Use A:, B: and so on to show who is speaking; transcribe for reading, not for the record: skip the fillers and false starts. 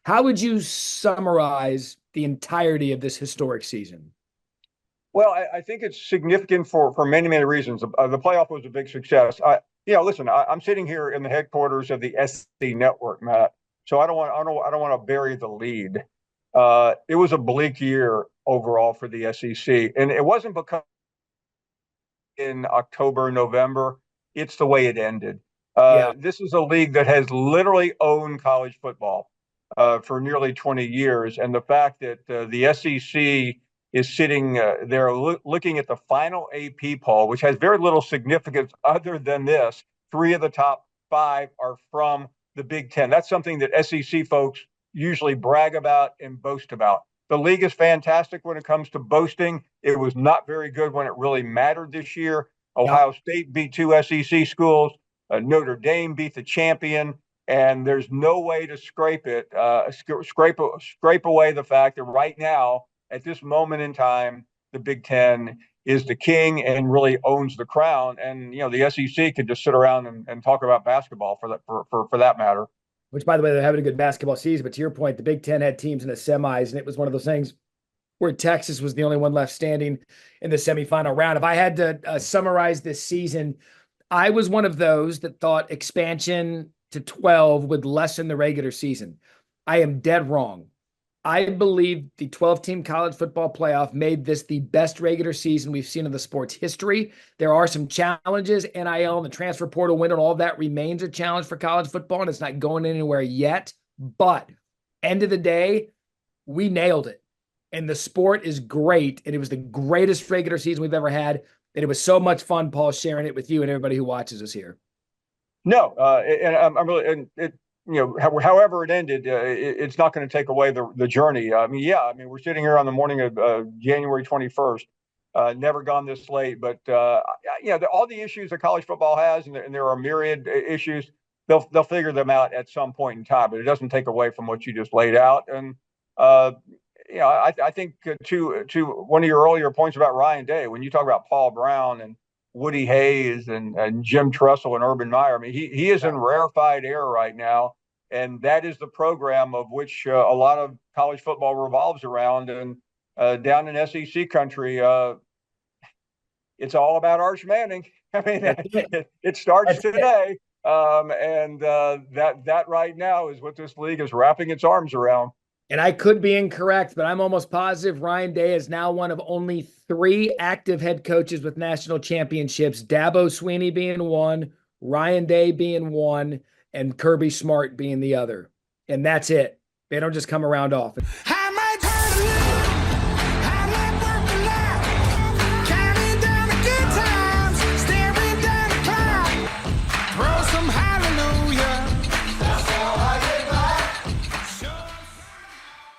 A: How would you summarize the entirety of this historic season?
B: Well, I think it's significant for many, many reasons. The playoff was a big success. Listen, I'm sitting here in the headquarters of the SC Network, Matt. So I don't want to bury the lead. It was a bleak year overall for the SEC, and it wasn't because in October, November. It's the way it ended.
A: Yeah.
B: This is a league that has literally owned college football for nearly 20 years. And the fact that the SEC is sitting there looking at the final AP poll, which has very little significance other than this. Three of the top five are from the Big Ten. That's something that SEC folks usually brag about and boast about. The league is fantastic when it comes to boasting. It was not very good when it really mattered this year.
A: Yep.
B: Ohio State beat two SEC schools. Notre Dame beat the champion, and there's no way to scrape away the fact that right now, at this moment in time, the Big Ten is the king and really owns the crown. And the SEC could just sit around and talk about basketball for that matter.
A: Which, by the way, they're having a good basketball season. But to your point, the Big Ten had teams in the semis, and it was one of those things where Texas was the only one left standing in the semifinal round. If I had to summarize this season, I was one of those that thought expansion to 12 would lessen the regular season. I am dead wrong. I believe the 12-team college football playoff made this the best regular season we've seen in the sport's history. There are some challenges, NIL and the transfer portal window, and all that remains a challenge for college football, and it's not going anywhere yet. But end of the day, we nailed it. And the sport is great, and it was the greatest regular season we've ever had. And it was so much fun, Paul, sharing it with you and everybody who watches us here.
B: No, and I'm really, and it, however it ended, it's not going to take away the journey. We're sitting here on the morning of January 21st, never gone this late, but all the issues that college football has, and there are myriad issues, they'll figure them out at some point in time, but it doesn't take away from what you just laid out. And I think to one of your earlier points about Ryan Day, when you talk about Paul Brown and Woody Hayes and Jim Tressel and Urban Meyer, I mean, he is in rarefied air right now, and that is the program of which a lot of college football revolves around. And down in SEC country, it's all about Arch Manning. I mean, it starts today, and that right now is what this league is wrapping its arms around.
A: And I could be incorrect, but I'm almost positive Ryan Day is now one of only 3 active head coaches with national championships. Dabo Swinney being one, Ryan Day being one, and Kirby Smart being the other. And that's it. They don't just come around often.